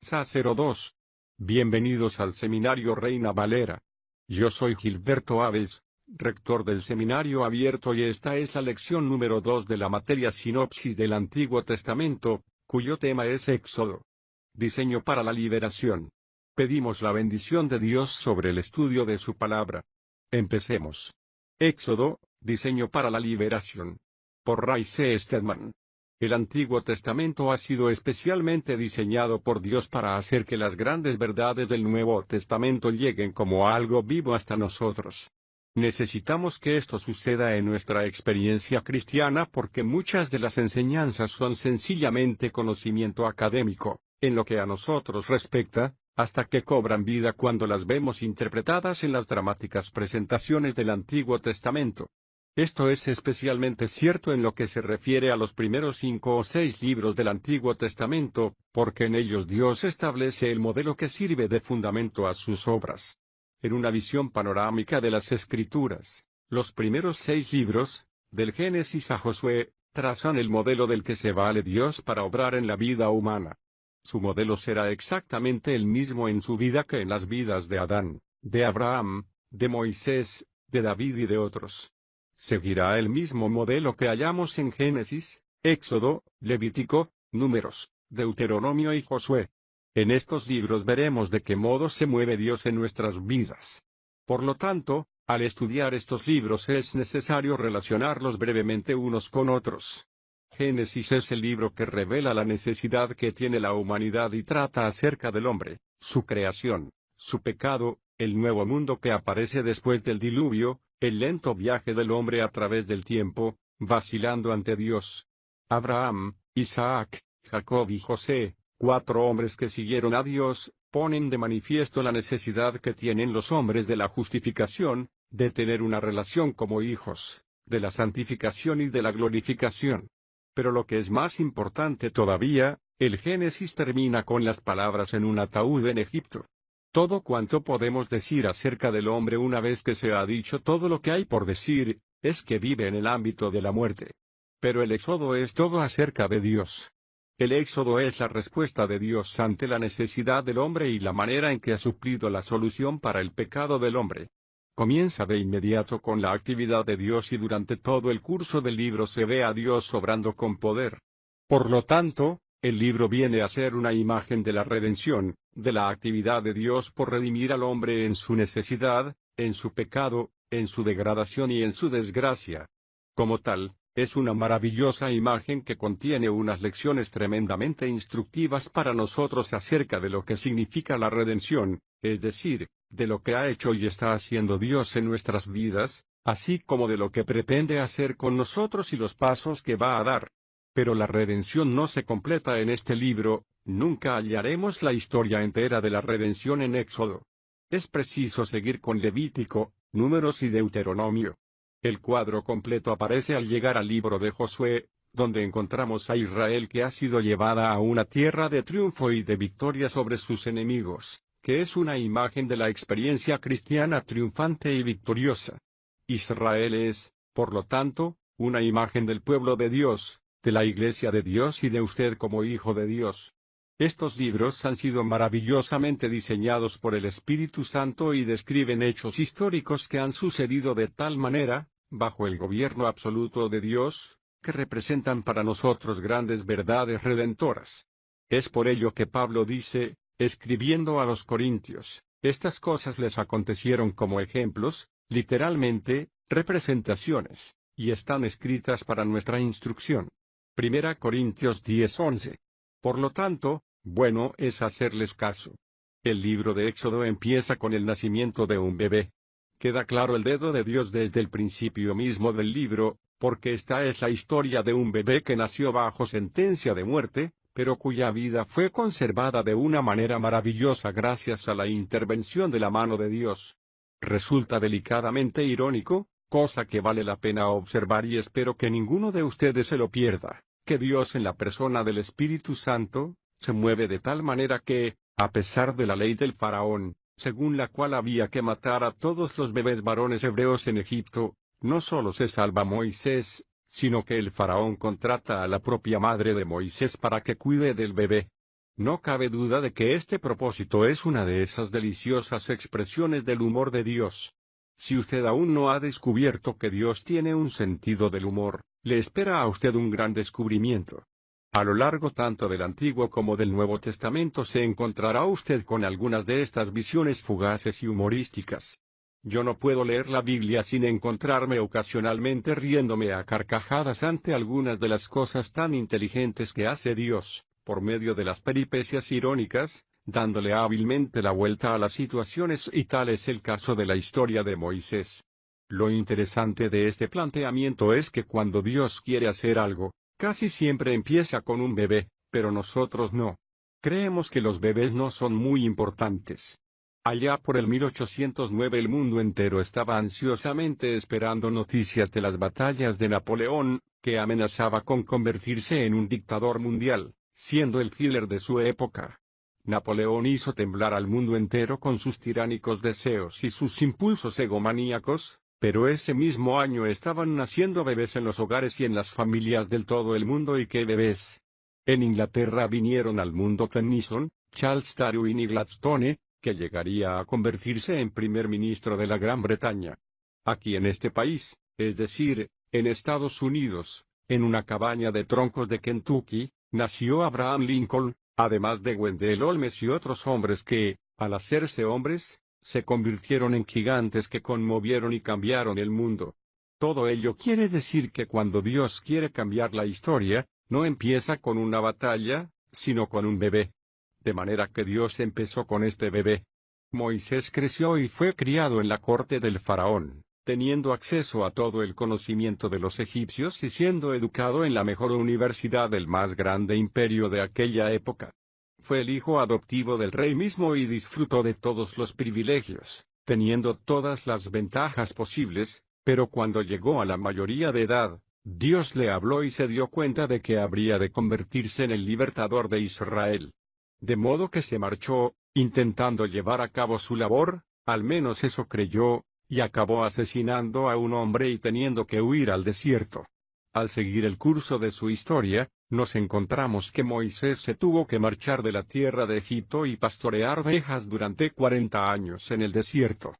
Sacerdotes. Bienvenidos al Seminario Reina Valera. Yo soy Gilberto Aves, rector del Seminario Abierto, y esta es la lección número 2 de la materia Sinopsis del Antiguo Testamento, cuyo tema es Éxodo. Diseño para la liberación. Pedimos la bendición de Dios sobre el estudio de su palabra. Empecemos. Éxodo, diseño para la liberación. Por Ray C. Stedman. El Antiguo Testamento ha sido especialmente diseñado por Dios para hacer que las grandes verdades del Nuevo Testamento lleguen como algo vivo hasta nosotros. Necesitamos que esto suceda en nuestra experiencia cristiana porque muchas de las enseñanzas son sencillamente conocimiento académico, en lo que a nosotros respecta, hasta que cobran vida cuando las vemos interpretadas en las dramáticas presentaciones del Antiguo Testamento. Esto es especialmente cierto en lo que se refiere a los primeros 5 o 6 libros del Antiguo Testamento, porque en ellos Dios establece el modelo que sirve de fundamento a sus obras. En una visión panorámica de las Escrituras, los primeros 6 libros, del Génesis a Josué, trazan el modelo del que se vale Dios para obrar en la vida humana. Su modelo será exactamente el mismo en su vida que en las vidas de Adán, de Abraham, de Moisés, de David y de otros. Seguirá el mismo modelo que hallamos en Génesis, Éxodo, Levítico, Números, Deuteronomio y Josué. En estos libros veremos de qué modo se mueve Dios en nuestras vidas. Por lo tanto, al estudiar estos libros es necesario relacionarlos brevemente unos con otros. Génesis es el libro que revela la necesidad que tiene la humanidad y trata acerca del hombre, su creación, su pecado, el nuevo mundo que aparece después del diluvio, el lento viaje del hombre a través del tiempo, vacilando ante Dios. Abraham, Isaac, Jacob y José, 4 hombres que siguieron a Dios, ponen de manifiesto la necesidad que tienen los hombres de la justificación, de tener una relación como hijos, de la santificación y de la glorificación. Pero lo que es más importante todavía, el Génesis termina con las palabras en un ataúd en Egipto. Todo cuanto podemos decir acerca del hombre una vez que se ha dicho todo lo que hay por decir, es que vive en el ámbito de la muerte. Pero el Éxodo es todo acerca de Dios. El Éxodo es la respuesta de Dios ante la necesidad del hombre y la manera en que ha suplido la solución para el pecado del hombre. Comienza de inmediato con la actividad de Dios y durante todo el curso del libro se ve a Dios obrando con poder. Por lo tanto, el libro viene a ser una imagen de la redención, de la actividad de Dios por redimir al hombre en su necesidad, en su pecado, en su degradación y en su desgracia. Como tal, es una maravillosa imagen que contiene unas lecciones tremendamente instructivas para nosotros acerca de lo que significa la redención, es decir, de lo que ha hecho y está haciendo Dios en nuestras vidas, así como de lo que pretende hacer con nosotros y los pasos que va a dar. Pero la redención no se completa en este libro, nunca hallaremos la historia entera de la redención en Éxodo. Es preciso seguir con Levítico, Números y Deuteronomio. El cuadro completo aparece al llegar al libro de Josué, donde encontramos a Israel que ha sido llevada a una tierra de triunfo y de victoria sobre sus enemigos, que es una imagen de la experiencia cristiana triunfante y victoriosa. Israel es, por lo tanto, una imagen del pueblo de Dios, de la Iglesia de Dios y de usted como hijo de Dios. Estos libros han sido maravillosamente diseñados por el Espíritu Santo y describen hechos históricos que han sucedido de tal manera, bajo el gobierno absoluto de Dios, que representan para nosotros grandes verdades redentoras. Es por ello que Pablo dice, escribiendo a los Corintios, estas cosas les acontecieron como ejemplos, literalmente, representaciones, y están escritas para nuestra instrucción. 1 Corintios 10:11. Por lo tanto, bueno es hacerles caso. El libro de Éxodo empieza con el nacimiento de un bebé. Queda claro el dedo de Dios desde el principio mismo del libro, porque esta es la historia de un bebé que nació bajo sentencia de muerte, pero cuya vida fue conservada de una manera maravillosa gracias a la intervención de la mano de Dios. Resulta delicadamente irónico, cosa que vale la pena observar y espero que ninguno de ustedes se lo pierda, que Dios en la persona del Espíritu Santo, se mueve de tal manera que, a pesar de la ley del faraón, según la cual había que matar a todos los bebés varones hebreos en Egipto, no solo se salva Moisés, sino que el faraón contrata a la propia madre de Moisés para que cuide del bebé. No cabe duda de que este propósito es una de esas deliciosas expresiones del humor de Dios. Si usted aún no ha descubierto que Dios tiene un sentido del humor, le espera a usted un gran descubrimiento. A lo largo tanto del Antiguo como del Nuevo Testamento se encontrará usted con algunas de estas visiones fugaces y humorísticas. Yo no puedo leer la Biblia sin encontrarme ocasionalmente riéndome a carcajadas ante algunas de las cosas tan inteligentes que hace Dios, por medio de las peripecias irónicas, dándole hábilmente la vuelta a las situaciones, y tal es el caso de la historia de Moisés. Lo interesante de este planteamiento es que cuando Dios quiere hacer algo, casi siempre empieza con un bebé, pero nosotros no. Creemos que los bebés no son muy importantes. Allá por el 1809 el mundo entero estaba ansiosamente esperando noticias de las batallas de Napoleón, que amenazaba con convertirse en un dictador mundial, siendo el Hitler de su época. Napoleón hizo temblar al mundo entero con sus tiránicos deseos y sus impulsos egomaníacos, pero ese mismo año estaban naciendo bebés en los hogares y en las familias del todo el mundo. ¿Y qué bebés? En Inglaterra vinieron al mundo Tennyson, Charles Darwin y Gladstone, que llegaría a convertirse en primer ministro de la Gran Bretaña. Aquí en este país, es decir, en Estados Unidos, en una cabaña de troncos de Kentucky, nació Abraham Lincoln, además de Wendell Holmes y otros hombres que, al hacerse hombres, se convirtieron en gigantes que conmovieron y cambiaron el mundo. Todo ello quiere decir que cuando Dios quiere cambiar la historia, no empieza con una batalla, sino con un bebé. De manera que Dios empezó con este bebé. Moisés creció y fue criado en la corte del faraón, teniendo acceso a todo el conocimiento de los egipcios y siendo educado en la mejor universidad del más grande imperio de aquella época. Fue el hijo adoptivo del rey mismo y disfrutó de todos los privilegios, teniendo todas las ventajas posibles, pero cuando llegó a la mayoría de edad, Dios le habló y se dio cuenta de que habría de convertirse en el libertador de Israel. De modo que se marchó, intentando llevar a cabo su labor, al menos eso creyó, y acabó asesinando a un hombre y teniendo que huir al desierto. Al seguir el curso de su historia, nos encontramos que Moisés se tuvo que marchar de la tierra de Egipto y pastorear ovejas durante 40 años en el desierto.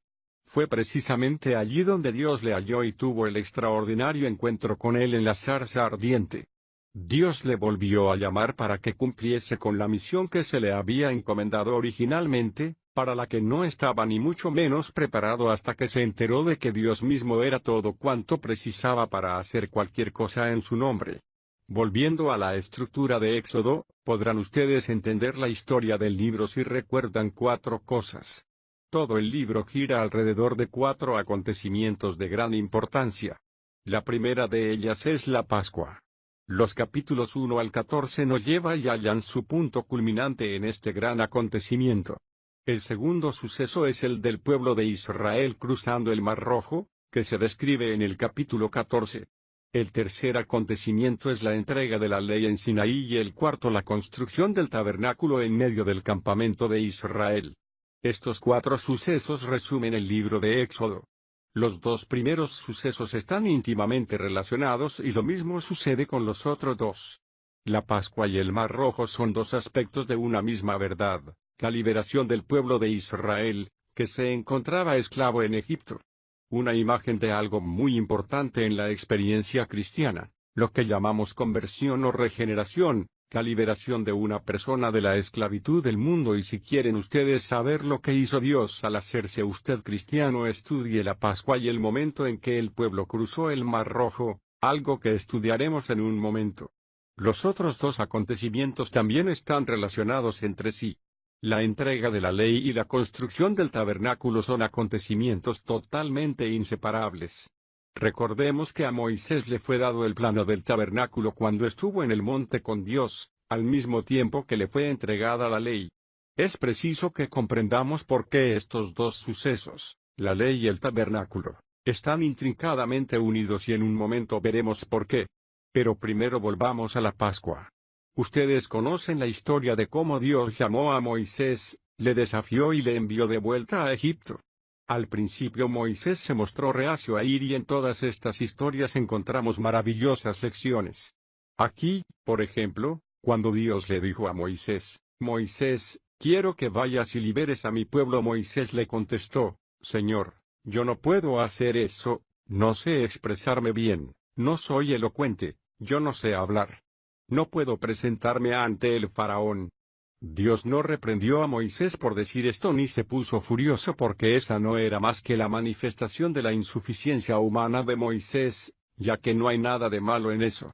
Fue precisamente allí donde Dios le halló y tuvo el extraordinario encuentro con él en la zarza ardiente. Dios le volvió a llamar para que cumpliese con la misión que se le había encomendado originalmente, para la que no estaba ni mucho menos preparado hasta que se enteró de que Dios mismo era todo cuanto precisaba para hacer cualquier cosa en su nombre. Volviendo a la estructura de Éxodo, podrán ustedes entender la historia del libro si recuerdan 4 cosas. Todo el libro gira alrededor de 4 acontecimientos de gran importancia. La primera de ellas es la Pascua. Los capítulos 1 al 14 nos lleva y hallan su punto culminante en este gran acontecimiento. El segundo suceso es el del pueblo de Israel cruzando el Mar Rojo, que se describe en el capítulo 14. El tercer acontecimiento es la entrega de la ley en Sinaí y el cuarto la construcción del tabernáculo en medio del campamento de Israel. Estos 4 sucesos resumen el libro de Éxodo. Los 2 primeros sucesos están íntimamente relacionados y lo mismo sucede con los otros 2. La Pascua y el Mar Rojo son 2 aspectos de una misma verdad, la liberación del pueblo de Israel, que se encontraba esclavo en Egipto. Una imagen de algo muy importante en la experiencia cristiana, lo que llamamos conversión o regeneración, la liberación de una persona de la esclavitud del mundo. Y si quieren ustedes saber lo que hizo Dios al hacerse usted cristiano, estudie la Pascua y el momento en que el pueblo cruzó el Mar Rojo, algo que estudiaremos en un momento. Los otros 2 acontecimientos también están relacionados entre sí. La entrega de la ley y la construcción del tabernáculo son acontecimientos totalmente inseparables. Recordemos que a Moisés le fue dado el plano del tabernáculo cuando estuvo en el monte con Dios, al mismo tiempo que le fue entregada la ley. Es preciso que comprendamos por qué estos 2 sucesos, la ley y el tabernáculo, están intrincadamente unidos y en un momento veremos por qué. Pero primero volvamos a la Pascua. Ustedes conocen la historia de cómo Dios llamó a Moisés, le desafió y le envió de vuelta a Egipto. Al principio Moisés se mostró reacio a ir y en todas estas historias encontramos maravillosas lecciones. Aquí, por ejemplo, cuando Dios le dijo a Moisés, Moisés, quiero que vayas y liberes a mi pueblo. Moisés le contestó, Señor, yo no puedo hacer eso, no sé expresarme bien, no soy elocuente, yo no sé hablar. No puedo presentarme ante el faraón. Dios no reprendió a Moisés por decir esto ni se puso furioso porque esa no era más que la manifestación de la insuficiencia humana de Moisés, ya que no hay nada de malo en eso.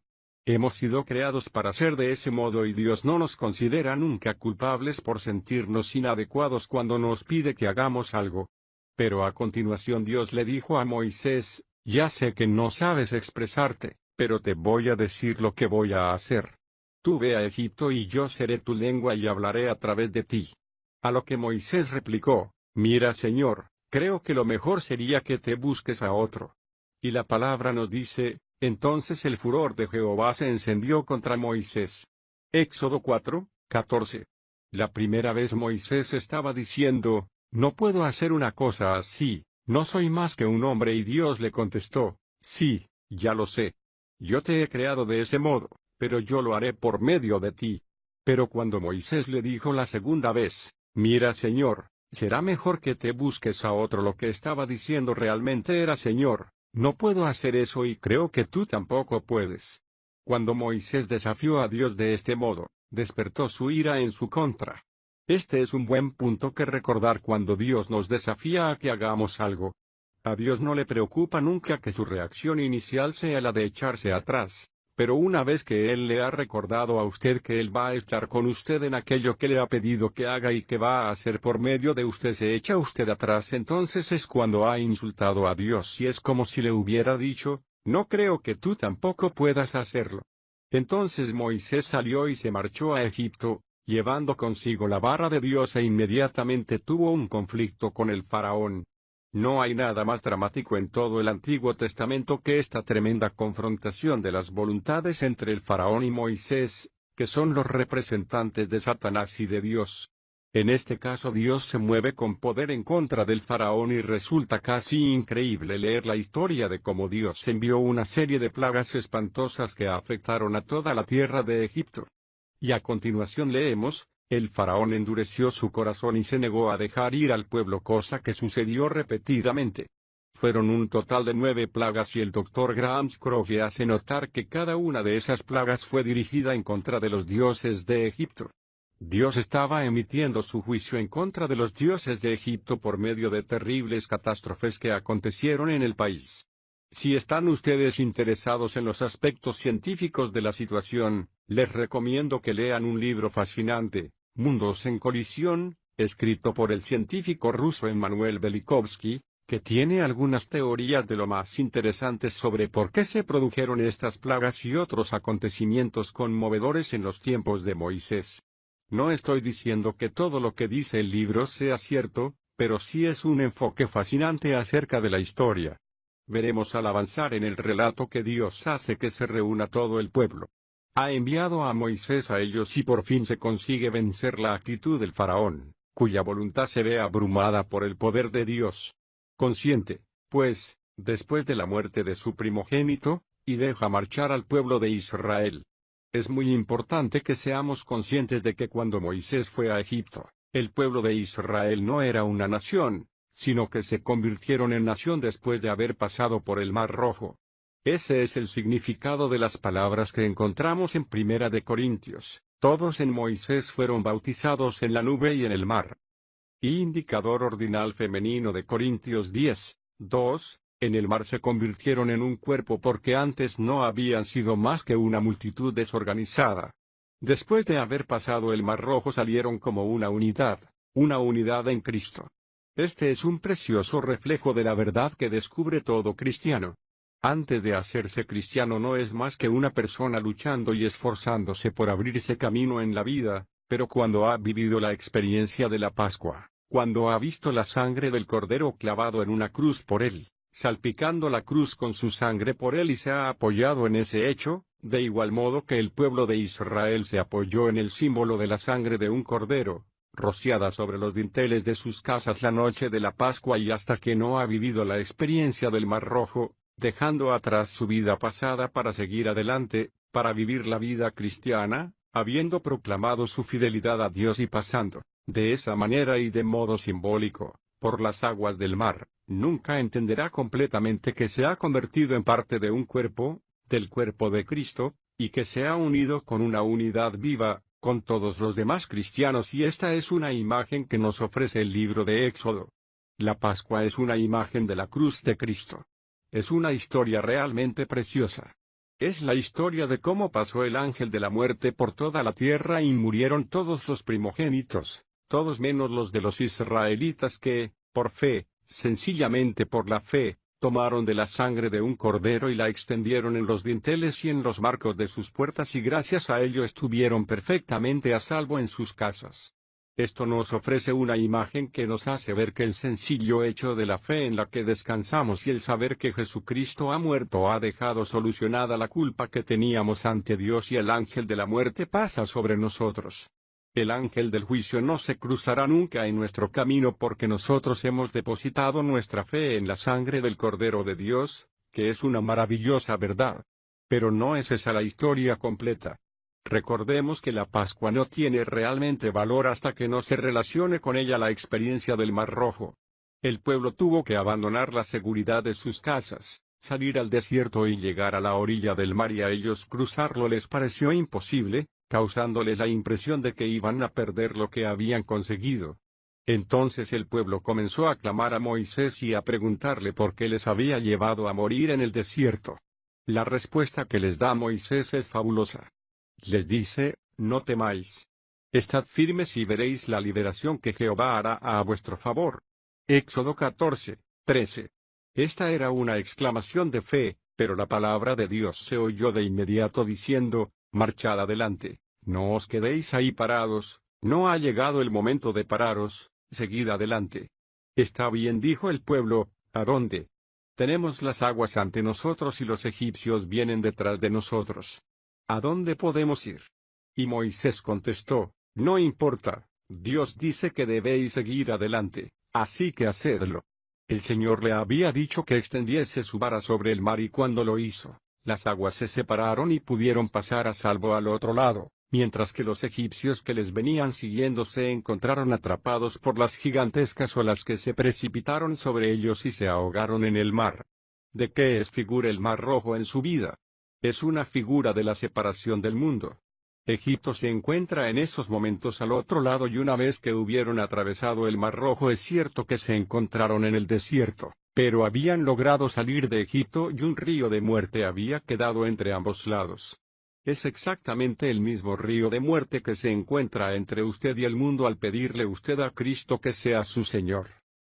Hemos sido creados para ser de ese modo y Dios no nos considera nunca culpables por sentirnos inadecuados cuando nos pide que hagamos algo. Pero a continuación Dios le dijo a Moisés, ya sé que no sabes expresarte, pero te voy a decir lo que voy a hacer. Tú ve a Egipto y yo seré tu lengua y hablaré a través de ti. A lo que Moisés replicó, mira Señor, creo que lo mejor sería que te busques a otro. Y la palabra nos dice, entonces el furor de Jehová se encendió contra Moisés. Éxodo 4:14. La primera vez Moisés estaba diciendo, no puedo hacer una cosa así, no soy más que un hombre y Dios le contestó, sí, ya lo sé. Yo te he creado de ese modo, pero yo lo haré por medio de ti. Pero cuando Moisés le dijo la segunda vez, mira Señor, será mejor que te busques a otro. Lo que estaba diciendo realmente era Señor, no puedo hacer eso y creo que tú tampoco puedes. Cuando Moisés desafió a Dios de este modo, despertó su ira en su contra. Este es un buen punto que recordar cuando Dios nos desafía a que hagamos algo. A Dios no le preocupa nunca que su reacción inicial sea la de echarse atrás. Pero una vez que Él le ha recordado a usted que Él va a estar con usted en aquello que le ha pedido que haga y que va a hacer por medio de usted, se echa usted atrás, entonces es cuando ha insultado a Dios y es como si le hubiera dicho, no creo que tú tampoco puedas hacerlo. Entonces Moisés salió y se marchó a Egipto, llevando consigo la vara de Dios e inmediatamente tuvo un conflicto con el faraón. No hay nada más dramático en todo el Antiguo Testamento que esta tremenda confrontación de las voluntades entre el faraón y Moisés, que son los representantes de Satanás y de Dios. En este caso Dios se mueve con poder en contra del faraón y resulta casi increíble leer la historia de cómo Dios envió una serie de plagas espantosas que afectaron a toda la tierra de Egipto. Y a continuación leemos, el faraón endureció su corazón y se negó a dejar ir al pueblo, cosa que sucedió repetidamente. Fueron un total de 9 plagas y el Dr. Graham Scroggie hace notar que cada una de esas plagas fue dirigida en contra de los dioses de Egipto. Dios estaba emitiendo su juicio en contra de los dioses de Egipto por medio de terribles catástrofes que acontecieron en el país. Si están ustedes interesados en los aspectos científicos de la situación, les recomiendo que lean un libro fascinante, Mundos en colisión, escrito por el científico ruso Emanuel Velikovsky, que tiene algunas teorías de lo más interesantes sobre por qué se produjeron estas plagas y otros acontecimientos conmovedores en los tiempos de Moisés. No estoy diciendo que todo lo que dice el libro sea cierto, pero sí es un enfoque fascinante acerca de la historia. Veremos al avanzar en el relato que Dios hace que se reúna todo el pueblo. Ha enviado a Moisés a ellos y por fin se consigue vencer la actitud del faraón, cuya voluntad se ve abrumada por el poder de Dios. Consciente, pues, después de la muerte de su primogénito, y deja marchar al pueblo de Israel. Es muy importante que seamos conscientes de que cuando Moisés fue a Egipto, el pueblo de Israel no era una nación, sino que se convirtieron en nación después de haber pasado por el Mar Rojo. Ese es el significado de las palabras que encontramos en Primera de Corintios, todos en Moisés fueron bautizados en la nube y en el mar. Indicador ordinal femenino de Corintios 10:2, en el mar se convirtieron en un cuerpo porque antes no habían sido más que una multitud desorganizada. Después de haber pasado el Mar Rojo salieron como una unidad en Cristo. Este es un precioso reflejo de la verdad que descubre todo cristiano. Antes de hacerse cristiano no es más que una persona luchando y esforzándose por abrirse camino en la vida, pero cuando ha vivido la experiencia de la Pascua, cuando ha visto la sangre del Cordero clavado en una cruz por él, salpicando la cruz con su sangre por él y se ha apoyado en ese hecho, de igual modo que el pueblo de Israel se apoyó en el símbolo de la sangre de un cordero, rociada sobre los dinteles de sus casas la noche de la Pascua y hasta que no ha vivido la experiencia del Mar Rojo, dejando atrás su vida pasada para seguir adelante, para vivir la vida cristiana, habiendo proclamado su fidelidad a Dios y pasando, de esa manera y de modo simbólico, por las aguas del mar, nunca entenderá completamente que se ha convertido en parte de un cuerpo, del cuerpo de Cristo, y que se ha unido con una unidad viva, con todos los demás cristianos, y esta es una imagen que nos ofrece el libro de Éxodo. La Pascua es una imagen de la cruz de Cristo. Es una historia realmente preciosa. Es la historia de cómo pasó el ángel de la muerte por toda la tierra y murieron todos los primogénitos, todos menos los de los israelitas que, por fe, sencillamente por la fe, tomaron de la sangre de un cordero y la extendieron en los dinteles y en los marcos de sus puertas, y gracias a ello estuvieron perfectamente a salvo en sus casas. Esto nos ofrece una imagen que nos hace ver que el sencillo hecho de la fe en la que descansamos y el saber que Jesucristo ha muerto ha dejado solucionada la culpa que teníamos ante Dios, y el ángel de la muerte pasa sobre nosotros. El ángel del juicio no se cruzará nunca en nuestro camino porque nosotros hemos depositado nuestra fe en la sangre del Cordero de Dios, que es una maravillosa verdad. Pero no es esa la historia completa. Recordemos que la Pascua no tiene realmente valor hasta que no se relacione con ella la experiencia del Mar Rojo. El pueblo tuvo que abandonar la seguridad de sus casas, salir al desierto y llegar a la orilla del mar, y a ellos cruzarlo les pareció imposible, causándoles la impresión de que iban a perder lo que habían conseguido. Entonces el pueblo comenzó a clamar a Moisés y a preguntarle por qué les había llevado a morir en el desierto. La respuesta que les da Moisés es fabulosa. Les dice: no temáis. Estad firmes y veréis la liberación que Jehová hará a vuestro favor. Éxodo 14:13. Esta era una exclamación de fe, pero la palabra de Dios se oyó de inmediato diciendo: marchad adelante, no os quedéis ahí parados, no ha llegado el momento de pararos, seguid adelante. Está bien, dijo el pueblo, ¿a dónde? Tenemos las aguas ante nosotros y los egipcios vienen detrás de nosotros. ¿A dónde podemos ir? Y Moisés contestó: no importa, Dios dice que debéis seguir adelante, así que hacedlo. El Señor le había dicho que extendiese su vara sobre el mar, y cuando lo hizo, las aguas se separaron y pudieron pasar a salvo al otro lado, mientras que los egipcios que les venían siguiendo se encontraron atrapados por las gigantescas olas que se precipitaron sobre ellos y se ahogaron en el mar. ¿De qué es figura el Mar Rojo en su vida? Es una figura de la separación del mundo. Egipto se encuentra en esos momentos al otro lado, y una vez que hubieron atravesado el Mar Rojo es cierto que se encontraron en el desierto, pero habían logrado salir de Egipto y un río de muerte había quedado entre ambos lados. Es exactamente el mismo río de muerte que se encuentra entre usted y el mundo al pedirle usted a Cristo que sea su Señor.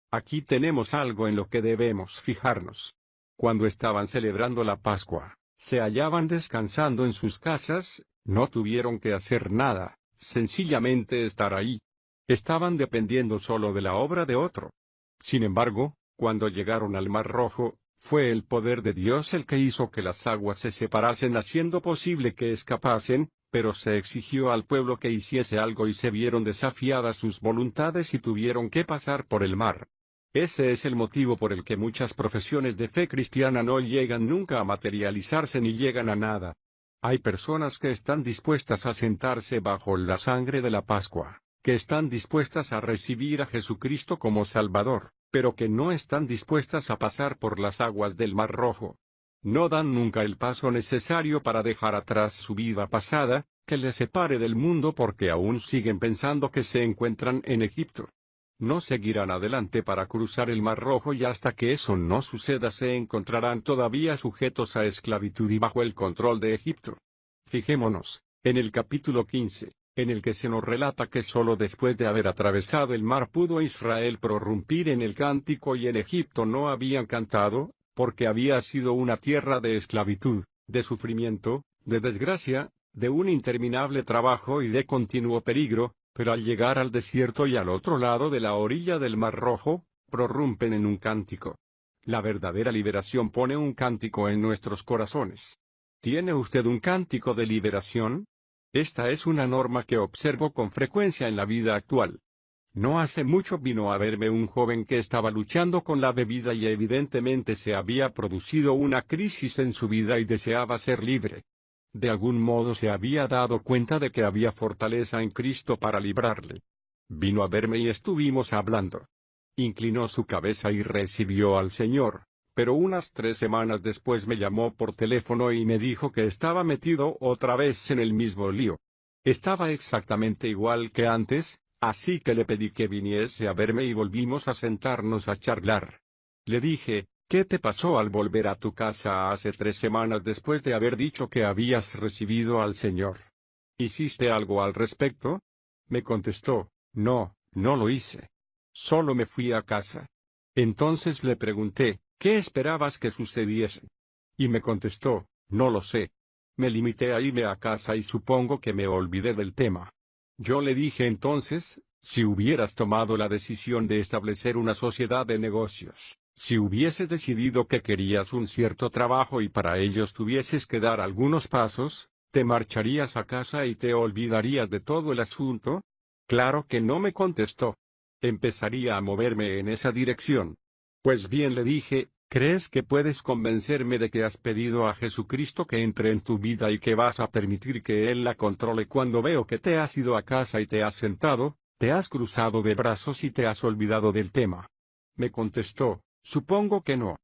Aquí tenemos algo en lo que debemos fijarnos. Cuando estaban celebrando la Pascua, se hallaban descansando en sus casas, no tuvieron que hacer nada, sencillamente estar ahí. Estaban dependiendo solo de la obra de otro. Sin embargo, cuando llegaron al Mar Rojo, fue el poder de Dios el que hizo que las aguas se separasen, haciendo posible que escapasen, pero se exigió al pueblo que hiciese algo y se vieron desafiadas sus voluntades y tuvieron que pasar por el mar. Ese es el motivo por el que muchas profesiones de fe cristiana no llegan nunca a materializarse ni llegan a nada. Hay personas que están dispuestas a sentarse bajo la sangre de la Pascua, que están dispuestas a recibir a Jesucristo como Salvador, pero que no están dispuestas a pasar por las aguas del Mar Rojo. No dan nunca el paso necesario para dejar atrás su vida pasada, que les separe del mundo, porque aún siguen pensando que se encuentran en Egipto. No seguirán adelante para cruzar el Mar Rojo, y hasta que eso no suceda se encontrarán todavía sujetos a esclavitud y bajo el control de Egipto. Fijémonos, en el capítulo 15, en el que se nos relata que solo después de haber atravesado el mar pudo Israel prorrumpir en el cántico, y en Egipto no habían cantado, porque había sido una tierra de esclavitud, de sufrimiento, de desgracia, de un interminable trabajo y de continuo peligro. Pero al llegar al desierto y al otro lado de la orilla del Mar Rojo, prorrumpen en un cántico. La verdadera liberación pone un cántico en nuestros corazones. ¿Tiene usted un cántico de liberación? Esta es una norma que observo con frecuencia en la vida actual. No hace mucho vino a verme un joven que estaba luchando con la bebida y evidentemente se había producido una crisis en su vida y deseaba ser libre. De algún modo se había dado cuenta de que había fortaleza en Cristo para librarle. Vino a verme y estuvimos hablando. Inclinó su cabeza y recibió al Señor, pero unas 3 semanas después me llamó por teléfono y me dijo que estaba metido otra vez en el mismo lío. Estaba exactamente igual que antes, así que le pedí que viniese a verme y volvimos a sentarnos a charlar. Le dije, ¿qué te pasó al volver a tu casa hace 3 semanas después de haber dicho que habías recibido al Señor? ¿Hiciste algo al respecto? Me contestó, no, no lo hice. Solo me fui a casa. Entonces le pregunté, ¿qué esperabas que sucediese? Y me contestó, no lo sé. Me limité a irme a casa y supongo que me olvidé del tema. Yo le dije entonces, si hubieras tomado la decisión de establecer una sociedad de negocios, si hubieses decidido que querías un cierto trabajo y para ellos tuvieses que dar algunos pasos, ¿te marcharías a casa y te olvidarías de todo el asunto? Claro que no, me contestó. Empezaría a moverme en esa dirección. Pues bien, le dije, ¿crees que puedes convencerme de que has pedido a Jesucristo que entre en tu vida y que vas a permitir que Él la controle cuando veo que te has ido a casa y te has sentado, te has cruzado de brazos y te has olvidado del tema? Me contestó, supongo que no.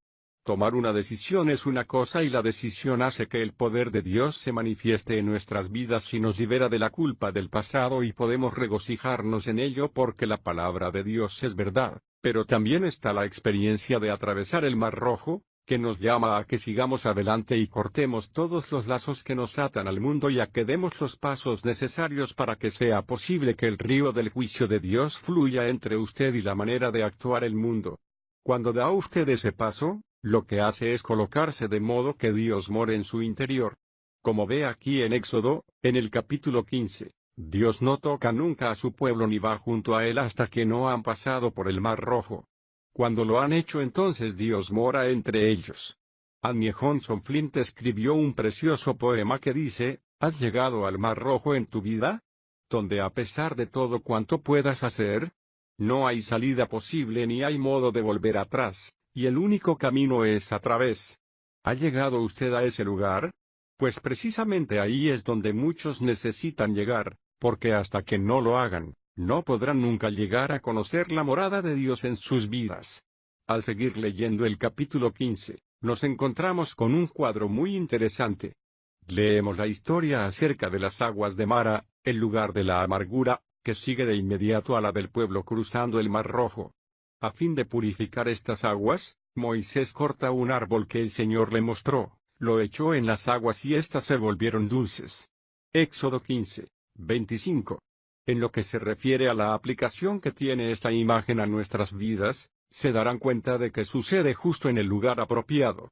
Tomar una decisión es una cosa y la decisión hace que el poder de Dios se manifieste en nuestras vidas y nos libera de la culpa del pasado y podemos regocijarnos en ello porque la palabra de Dios es verdad, pero también está la experiencia de atravesar el Mar Rojo, que nos llama a que sigamos adelante y cortemos todos los lazos que nos atan al mundo y a que demos los pasos necesarios para que sea posible que el río del juicio de Dios fluya entre usted y la manera de actuar el mundo. Cuando da usted ese paso, lo que hace es colocarse de modo que Dios more en su interior. Como ve aquí en Éxodo, en el capítulo 15, Dios no toca nunca a su pueblo ni va junto a él hasta que no han pasado por el Mar Rojo. Cuando lo han hecho, entonces Dios mora entre ellos. Annie Johnson Flint escribió un precioso poema que dice, ¿has llegado al Mar Rojo en tu vida? Donde a pesar de todo cuanto puedas hacer, no hay salida posible ni hay modo de volver atrás, y el único camino es a través. ¿Ha llegado usted a ese lugar? Pues precisamente ahí es donde muchos necesitan llegar, porque hasta que no lo hagan, no podrán nunca llegar a conocer la morada de Dios en sus vidas. Al seguir leyendo el capítulo 15, nos encontramos con un cuadro muy interesante. Leemos la historia acerca de las aguas de Mara, el lugar de la amargura, que sigue de inmediato a la del pueblo cruzando el Mar Rojo. A fin de purificar estas aguas, Moisés corta un árbol que el Señor le mostró, lo echó en las aguas y éstas se volvieron dulces. Éxodo 15, 25. En lo que se refiere a la aplicación que tiene esta imagen a nuestras vidas, se darán cuenta de que sucede justo en el lugar apropiado.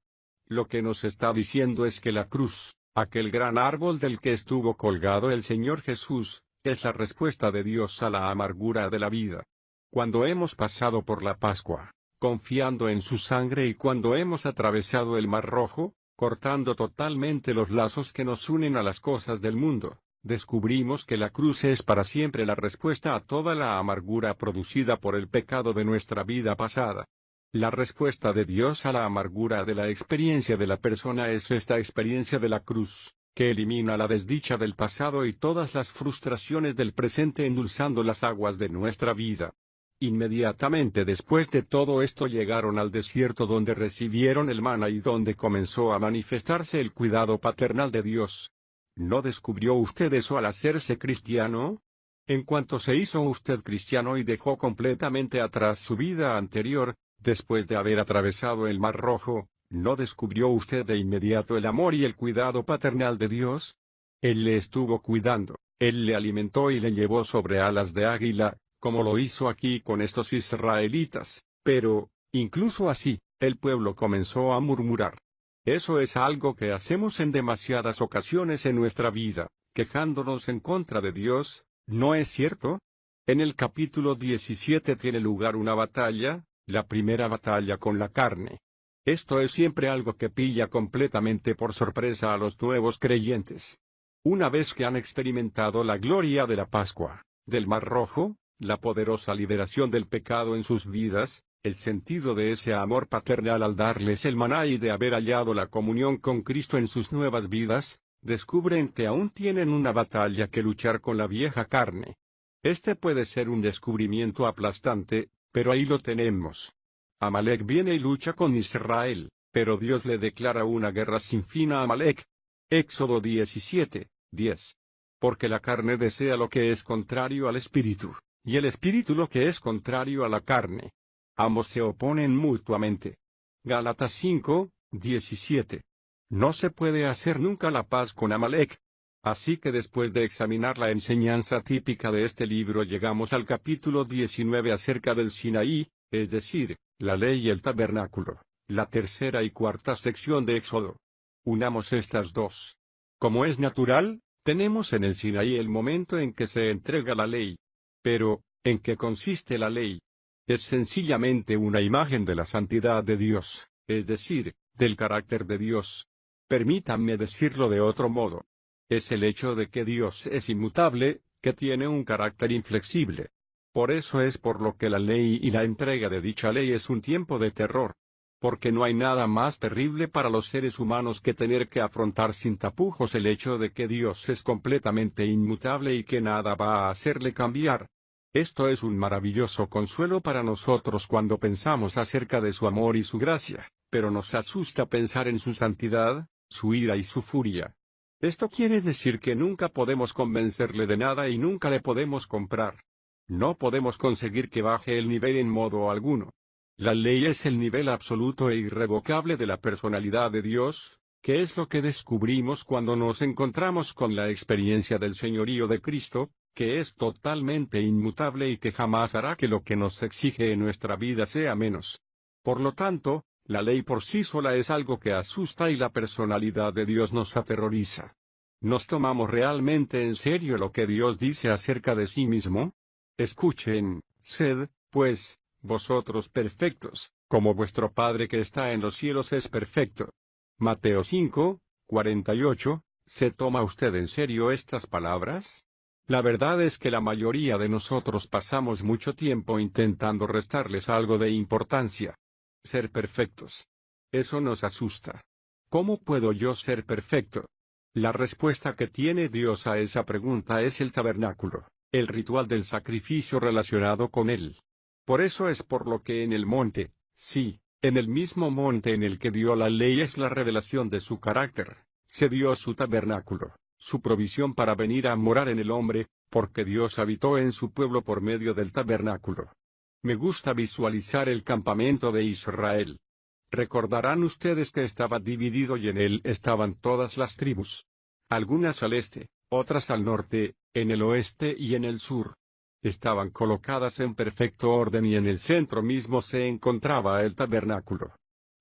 Lo que nos está diciendo es que la cruz, aquel gran árbol del que estuvo colgado el Señor Jesús, es la respuesta de Dios a la amargura de la vida. Cuando hemos pasado por la Pascua, confiando en su sangre, y cuando hemos atravesado el Mar Rojo, cortando totalmente los lazos que nos unen a las cosas del mundo, descubrimos que la cruz es para siempre la respuesta a toda la amargura producida por el pecado de nuestra vida pasada. La respuesta de Dios a la amargura de la experiencia de la persona es esta experiencia de la cruz, que elimina la desdicha del pasado y todas las frustraciones del presente, endulzando las aguas de nuestra vida. Inmediatamente después de todo esto llegaron al desierto, donde recibieron el maná y donde comenzó a manifestarse el cuidado paternal de Dios. ¿No descubrió usted eso al hacerse cristiano? En cuanto se hizo usted cristiano y dejó completamente atrás su vida anterior, después de haber atravesado el Mar Rojo, ¿no descubrió usted de inmediato el amor y el cuidado paternal de Dios? Él le estuvo cuidando, Él le alimentó y le llevó sobre alas de águila, como lo hizo aquí con estos israelitas, pero, incluso así, el pueblo comenzó a murmurar. Eso es algo que hacemos en demasiadas ocasiones en nuestra vida, quejándonos en contra de Dios, ¿no es cierto? En el capítulo 17 tiene lugar una batalla, la primera batalla con la carne. Esto es siempre algo que pilla completamente por sorpresa a los nuevos creyentes. Una vez que han experimentado la gloria de la Pascua, del Mar Rojo, la poderosa liberación del pecado en sus vidas, el sentido de ese amor paternal al darles el maná y de haber hallado la comunión con Cristo en sus nuevas vidas, descubren que aún tienen una batalla que luchar con la vieja carne. Este puede ser un descubrimiento aplastante, pero ahí lo tenemos. Amalek viene y lucha con Israel, pero Dios le declara una guerra sin fin a Amalek. Éxodo 17:10. Porque la carne desea lo que es contrario al espíritu, y el espíritu lo que es contrario a la carne. Ambos se oponen mutuamente. Gálatas 5:17. No se puede hacer nunca la paz con Amalek. Así que después de examinar la enseñanza típica de este libro llegamos al capítulo 19 acerca del Sinaí, es decir, la ley y el tabernáculo, la tercera y cuarta sección de Éxodo. Unamos estas dos. Como es natural, tenemos en el Sinaí el momento en que se entrega la ley. Pero, ¿en qué consiste la ley? Es sencillamente una imagen de la santidad de Dios, es decir, del carácter de Dios. Permítanme decirlo de otro modo. Es el hecho de que Dios es inmutable, que tiene un carácter inflexible. Por eso es por lo que la ley y la entrega de dicha ley es un tiempo de terror. Porque no hay nada más terrible para los seres humanos que tener que afrontar sin tapujos el hecho de que Dios es completamente inmutable y que nada va a hacerle cambiar. Esto es un maravilloso consuelo para nosotros cuando pensamos acerca de su amor y su gracia, pero nos asusta pensar en su santidad, su ira y su furia. Esto quiere decir que nunca podemos convencerle de nada y nunca le podemos comprar. No podemos conseguir que baje el nivel en modo alguno. La ley es el nivel absoluto e irrevocable de la personalidad de Dios, que es lo que descubrimos cuando nos encontramos con la experiencia del señorío de Cristo, que es totalmente inmutable y que jamás hará que lo que nos exige en nuestra vida sea menos. Por lo tanto, la ley por sí sola es algo que asusta y la personalidad de Dios nos aterroriza. ¿Nos tomamos realmente en serio lo que Dios dice acerca de sí mismo? Escuchen, sed, pues, vosotros perfectos, como vuestro Padre que está en los cielos es perfecto. Mateo 5:48, ¿se toma usted en serio estas palabras? La verdad es que la mayoría de nosotros pasamos mucho tiempo intentando restarles algo de importancia. Ser perfectos. Eso nos asusta. ¿Cómo puedo yo ser perfecto? La respuesta que tiene Dios a esa pregunta es el tabernáculo, el ritual del sacrificio relacionado con él. Por eso es por lo que en el monte, sí, en el mismo monte en el que dio la ley es la revelación de su carácter, se dio su tabernáculo, su provisión para venir a morar en el hombre, porque Dios habitó en su pueblo por medio del tabernáculo. Me gusta visualizar el campamento de Israel. Recordarán ustedes que estaba dividido y en él estaban todas las tribus. Algunas al este, otras al norte, en el oeste y en el sur. Estaban colocadas en perfecto orden y en el centro mismo se encontraba el tabernáculo.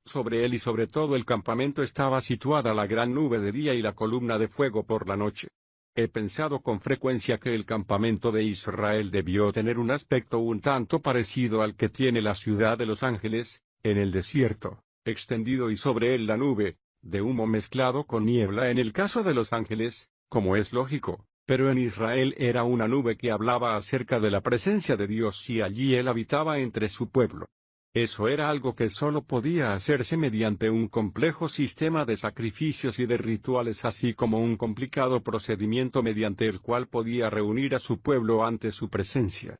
Sobre él y sobre todo el campamento estaba situada la gran nube de día y la columna de fuego por la noche. He pensado con frecuencia que el campamento de Israel debió tener un aspecto un tanto parecido al que tiene la ciudad de Los Ángeles, en el desierto, extendido y sobre él la nube, de humo mezclado con niebla en el caso de Los Ángeles, como es lógico, pero en Israel era una nube que hablaba acerca de la presencia de Dios y allí él habitaba entre su pueblo. Eso era algo que solo podía hacerse mediante un complejo sistema de sacrificios y de rituales así como un complicado procedimiento mediante el cual podía reunir a su pueblo ante su presencia.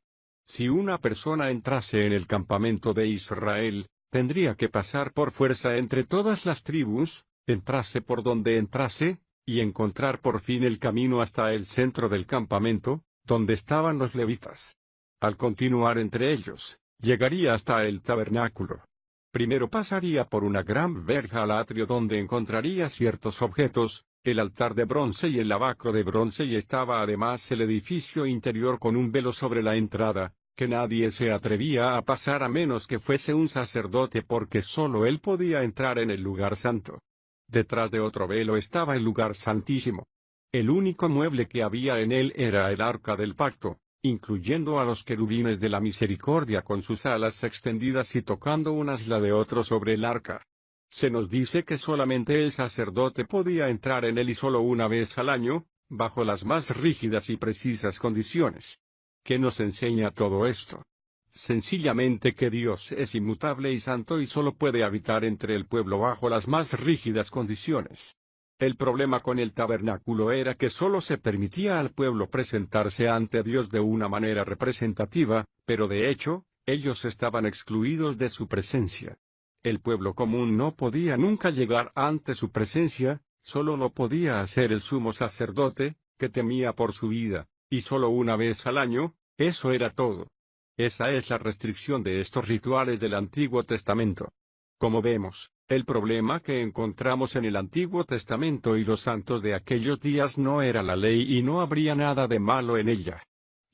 Si una persona entrase en el campamento de Israel, tendría que pasar por fuerza entre todas las tribus, entrase por donde entrase, y encontrar por fin el camino hasta el centro del campamento, donde estaban los levitas. Al continuar entre ellos, llegaría hasta el tabernáculo. Primero pasaría por una gran verja al atrio donde encontraría ciertos objetos, el altar de bronce y el lavacro de bronce y estaba además el edificio interior con un velo sobre la entrada, que nadie se atrevía a pasar a menos que fuese un sacerdote porque sólo él podía entrar en el lugar santo. Detrás de otro velo estaba el lugar santísimo. El único mueble que había en él era el arca del pacto, incluyendo a los querubines de la misericordia con sus alas extendidas y tocando un asla de otro sobre el arca. Se nos dice que solamente el sacerdote podía entrar en él y solo una vez al año, bajo las más rígidas y precisas condiciones. ¿Qué nos enseña todo esto? Sencillamente que Dios es inmutable y santo y solo puede habitar entre el pueblo bajo las más rígidas condiciones. El problema con el tabernáculo era que solo se permitía al pueblo presentarse ante Dios de una manera representativa, pero de hecho, ellos estaban excluidos de su presencia. El pueblo común no podía nunca llegar ante su presencia, solo lo podía hacer el sumo sacerdote, que temía por su vida, y solo una vez al año, eso era todo. Esa es la restricción de estos rituales del Antiguo Testamento. Como vemos, el problema que encontramos en el Antiguo Testamento y los santos de aquellos días no era la ley y no habría nada de malo en ella.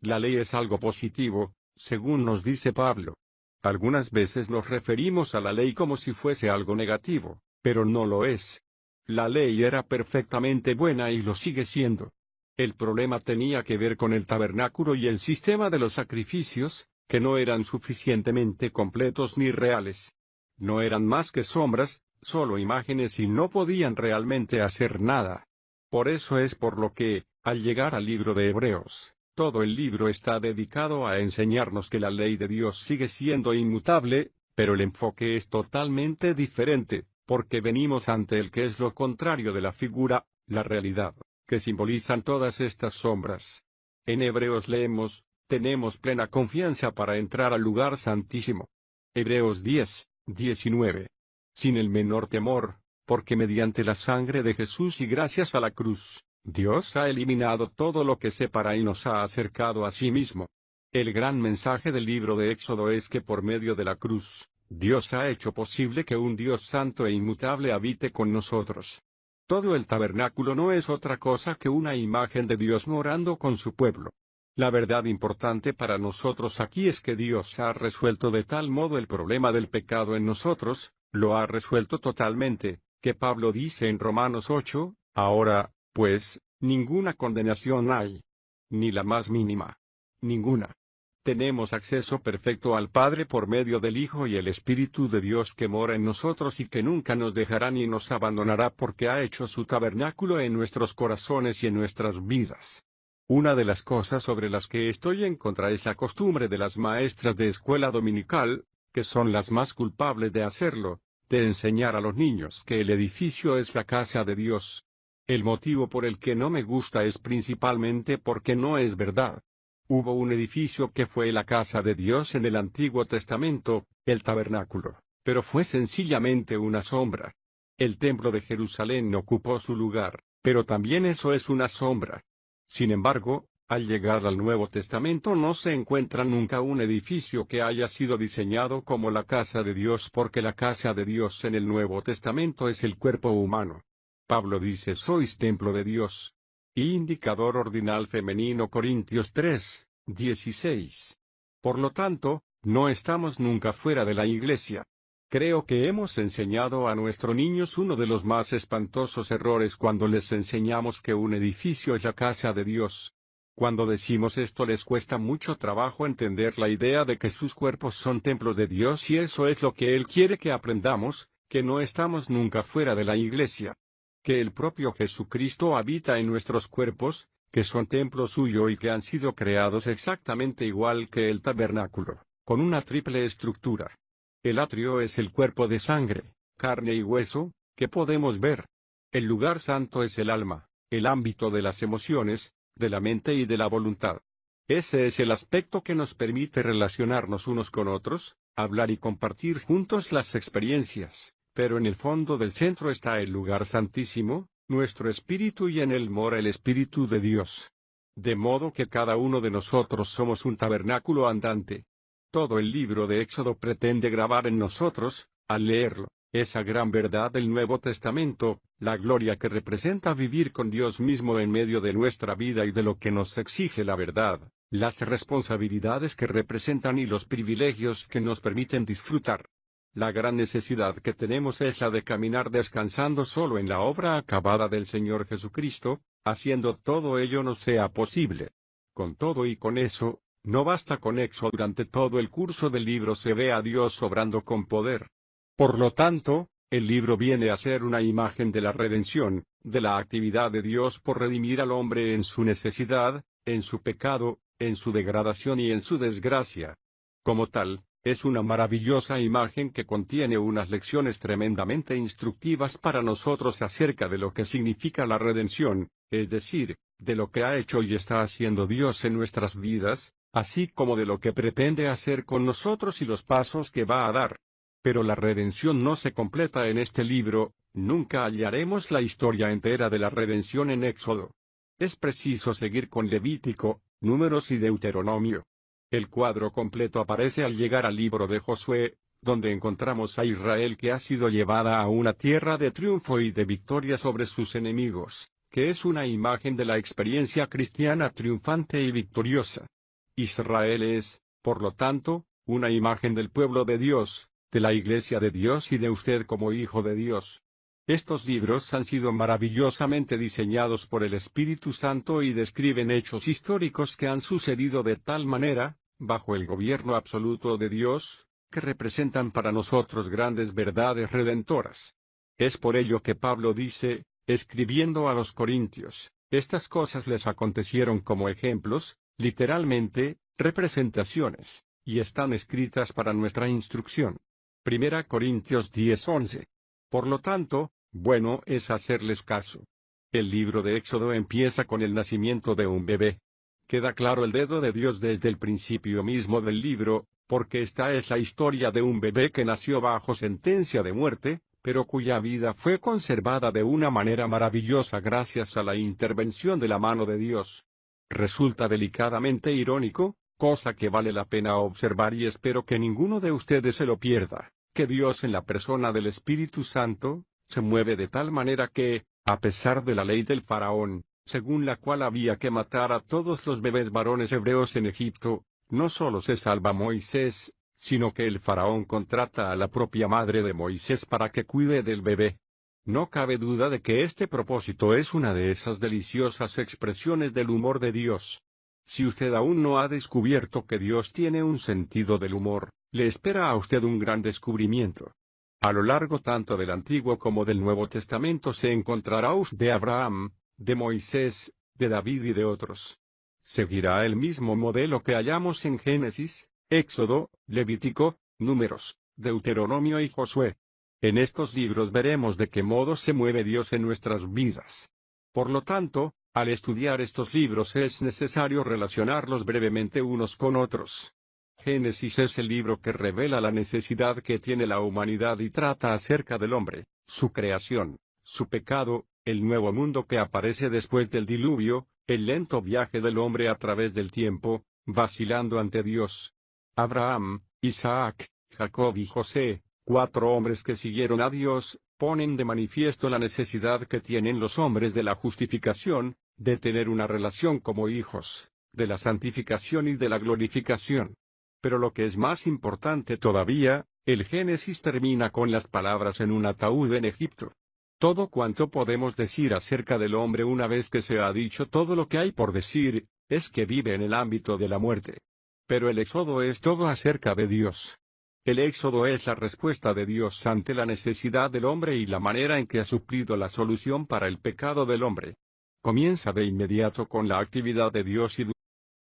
La ley es algo positivo, según nos dice Pablo. Algunas veces nos referimos a la ley como si fuese algo negativo, pero no lo es. La ley era perfectamente buena y lo sigue siendo. El problema tenía que ver con el tabernáculo y el sistema de los sacrificios, que no eran suficientemente completos ni reales. No eran más que sombras, solo imágenes y no podían realmente hacer nada. Por eso es por lo que, al llegar al libro de Hebreos, todo el libro está dedicado a enseñarnos que la ley de Dios sigue siendo inmutable, pero el enfoque es totalmente diferente, porque venimos ante el que es lo contrario de la figura, la realidad, que simbolizan todas estas sombras. En Hebreos leemos, tenemos plena confianza para entrar al lugar santísimo. Hebreos 10:19. Sin el menor temor, porque mediante la sangre de Jesús y gracias a la cruz, Dios ha eliminado todo lo que separa y nos ha acercado a sí mismo. El gran mensaje del libro de Éxodo es que por medio de la cruz, Dios ha hecho posible que un Dios santo e inmutable habite con nosotros. Todo el tabernáculo no es otra cosa que una imagen de Dios morando con su pueblo. La verdad importante para nosotros aquí es que Dios ha resuelto de tal modo el problema del pecado en nosotros, lo ha resuelto totalmente, que Pablo dice en Romanos 8, ahora, pues, ninguna condenación hay. Ni la más mínima. Ninguna. Tenemos acceso perfecto al Padre por medio del Hijo y el Espíritu de Dios que mora en nosotros y que nunca nos dejará ni nos abandonará porque ha hecho su tabernáculo en nuestros corazones y en nuestras vidas. Una de las cosas sobre las que estoy en contra es la costumbre de las maestras de escuela dominical, que son las más culpables de hacerlo, de enseñar a los niños que el edificio es la casa de Dios. El motivo por el que no me gusta es principalmente porque no es verdad. Hubo un edificio que fue la casa de Dios en el Antiguo Testamento, el tabernáculo, pero fue sencillamente una sombra. El templo de Jerusalén ocupó su lugar, pero también eso es una sombra. Sin embargo, al llegar al Nuevo Testamento no se encuentra nunca un edificio que haya sido diseñado como la casa de Dios porque la casa de Dios en el Nuevo Testamento es el cuerpo humano. Pablo dice sois templo de Dios. Indicador ordinal femenino Corintios 3:16. Por lo tanto, no estamos nunca fuera de la iglesia. Creo que hemos enseñado a nuestros niños uno de los más espantosos errores cuando les enseñamos que un edificio es la casa de Dios. Cuando decimos esto les cuesta mucho trabajo entender la idea de que sus cuerpos son templos de Dios y eso es lo que Él quiere que aprendamos, que no estamos nunca fuera de la iglesia. Que el propio Jesucristo habita en nuestros cuerpos, que son templo suyo y que han sido creados exactamente igual que el tabernáculo, con una triple estructura. El atrio es el cuerpo de sangre, carne y hueso, que podemos ver. El lugar santo es el alma, el ámbito de las emociones, de la mente y de la voluntad. Ese es el aspecto que nos permite relacionarnos unos con otros, hablar y compartir juntos las experiencias, pero en el fondo del centro está el lugar santísimo, nuestro espíritu y en él mora el Espíritu de Dios. De modo que cada uno de nosotros somos un tabernáculo andante. Todo el libro de Éxodo pretende grabar en nosotros, al leerlo, esa gran verdad del Nuevo Testamento, la gloria que representa vivir con Dios mismo en medio de nuestra vida y de lo que nos exige la verdad, las responsabilidades que representan y los privilegios que nos permiten disfrutar. La gran necesidad que tenemos es la de caminar descansando solo en la obra acabada del Señor Jesucristo, haciendo todo ello nos sea posible. Con todo y con eso, no basta con eso. Durante todo el curso del libro se ve a Dios obrando con poder. Por lo tanto, el libro viene a ser una imagen de la redención, de la actividad de Dios por redimir al hombre en su necesidad, en su pecado, en su degradación y en su desgracia. Como tal, Es una maravillosa imagen que contiene unas lecciones tremendamente instructivas para nosotros acerca de lo que significa la redención, es decir, de lo que ha hecho y está haciendo Dios en nuestras vidas, así como de lo que pretende hacer con nosotros y los pasos que va a dar. Pero la redención no se completa en este libro, nunca hallaremos la historia entera de la redención en Éxodo. Es preciso seguir con Levítico, Números y Deuteronomio. El cuadro completo aparece al llegar al libro de Josué, donde encontramos a Israel que ha sido llevada a una tierra de triunfo y de victoria sobre sus enemigos, que es una imagen de la experiencia cristiana triunfante y victoriosa. Israel es, por lo tanto, una imagen del pueblo de Dios, de la Iglesia de Dios y de usted como hijo de Dios. Estos libros han sido maravillosamente diseñados por el Espíritu Santo y describen hechos históricos que han sucedido de tal manera, bajo el gobierno absoluto de Dios, que representan para nosotros grandes verdades redentoras. Es por ello que Pablo dice, escribiendo a los Corintios, estas cosas les acontecieron como ejemplos, literalmente, representaciones, y están escritas para nuestra instrucción. 1 Corintios 10:11. Por lo tanto, bueno es hacerles caso. El libro de Éxodo empieza con el nacimiento de un bebé. Queda claro el dedo de Dios desde el principio mismo del libro, porque esta es la historia de un bebé que nació bajo sentencia de muerte, pero cuya vida fue conservada de una manera maravillosa gracias a la intervención de la mano de Dios. Resulta delicadamente irónico, cosa que vale la pena observar y espero que ninguno de ustedes se lo pierda, que Dios en la persona del Espíritu Santo, se mueve de tal manera que, a pesar de la ley del faraón, según la cual había que matar a todos los bebés varones hebreos en Egipto, no solo se salva Moisés, sino que el faraón contrata a la propia madre de Moisés para que cuide del bebé. No cabe duda de que este propósito es una de esas deliciosas expresiones del humor de Dios. Si usted aún no ha descubierto que Dios tiene un sentido del humor, le espera a usted un gran descubrimiento. A lo largo tanto del Antiguo como del Nuevo Testamento se encontrará usted de Abraham, de Moisés, de David y de otros. Seguirá el mismo modelo que hallamos en Génesis, Éxodo, Levítico, Números, Deuteronomio y Josué. En estos libros veremos de qué modo se mueve Dios en nuestras vidas. Por lo tanto, al estudiar estos libros es necesario relacionarlos brevemente unos con otros. Génesis es el libro que revela la necesidad que tiene la humanidad y trata acerca del hombre, su creación, su pecado, el nuevo mundo que aparece después del diluvio, el lento viaje del hombre a través del tiempo, vacilando ante Dios. Abraham, Isaac, Jacob y José, 4 hombres que siguieron a Dios, ponen de manifiesto la necesidad que tienen los hombres de la justificación, de tener una relación como hijos, de la santificación y de la glorificación. Pero lo que es más importante todavía, el Génesis termina con las palabras en un ataúd en Egipto. Todo cuanto podemos decir acerca del hombre una vez que se ha dicho todo lo que hay por decir, es que vive en el ámbito de la muerte. Pero el Éxodo es todo acerca de Dios. El Éxodo es la respuesta de Dios ante la necesidad del hombre y la manera en que ha suplido la solución para el pecado del hombre. Comienza de inmediato con la actividad de Dios y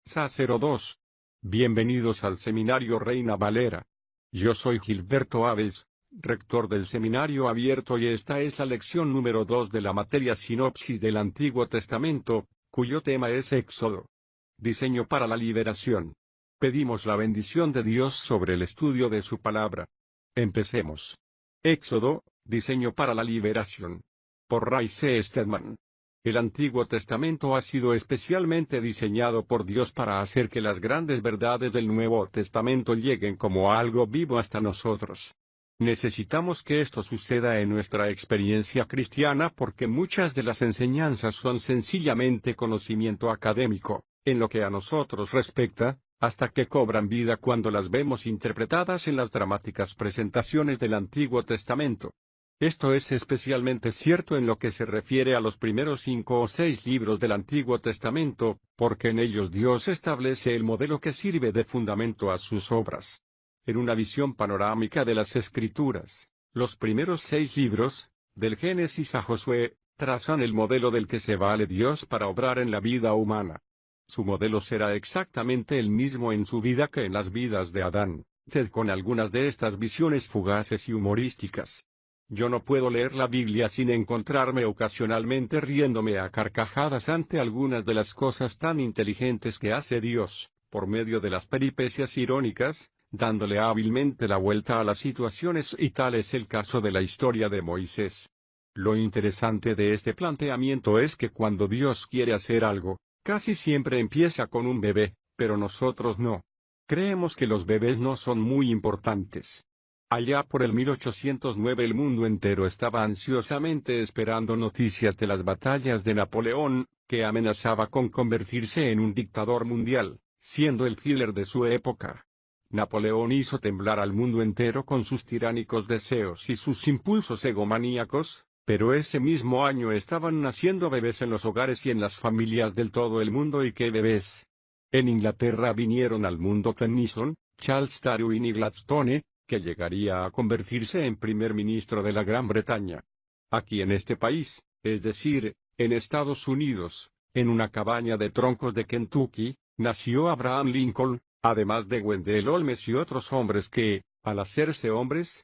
Sacero 2. Bienvenidos al Seminario Reina Valera. Yo soy Gilberto Aves, rector del Seminario Abierto y esta es la lección número 2 de la materia Sinopsis del Antiguo Testamento, cuyo tema es Éxodo. Diseño para la liberación. Pedimos la bendición de Dios sobre el estudio de su palabra. Empecemos. Éxodo, diseño para la liberación. Por Ray C. Stedman. El Antiguo Testamento ha sido especialmente diseñado por Dios para hacer que las grandes verdades del Nuevo Testamento lleguen como algo vivo hasta nosotros. Necesitamos que esto suceda en nuestra experiencia cristiana porque muchas de las enseñanzas son sencillamente conocimiento académico, en lo que a nosotros respecta, hasta que cobran vida cuando las vemos interpretadas en las dramáticas presentaciones del Antiguo Testamento. Esto es especialmente cierto en lo que se refiere a los primeros 5 o 6 libros del Antiguo Testamento, porque en ellos Dios establece el modelo que sirve de fundamento a sus obras. En una visión panorámica de las Escrituras, los primeros 6 libros, del Génesis a Josué, trazan el modelo del que se vale Dios para obrar en la vida humana. Su modelo será exactamente el mismo en su vida que en las vidas de Adán, con algunas de estas visiones fugaces y humorísticas. Yo no puedo leer la Biblia sin encontrarme ocasionalmente riéndome a carcajadas ante algunas de las cosas tan inteligentes que hace Dios, por medio de las peripecias irónicas, dándole hábilmente la vuelta a las situaciones, y tal es el caso de la historia de Moisés. Lo interesante de este planteamiento es que cuando Dios quiere hacer algo, casi siempre empieza con un bebé, pero nosotros no. Creemos que los bebés no son muy importantes. Allá por el 1809 el mundo entero estaba ansiosamente esperando noticias de las batallas de Napoleón, que amenazaba con convertirse en un dictador mundial, siendo el Hitler de su época. Napoleón hizo temblar al mundo entero con sus tiránicos deseos y sus impulsos egomaníacos, pero ese mismo año estaban naciendo bebés en los hogares y en las familias del todo el mundo. ¿Y qué bebés? En Inglaterra vinieron al mundo Tennyson, Charles Darwin y Gladstone, que llegaría a convertirse en primer ministro de la Gran Bretaña. Aquí en este país, es decir, en Estados Unidos, en una cabaña de troncos de Kentucky, nació Abraham Lincoln, además de Wendell Holmes y otros hombres que, al hacerse hombres,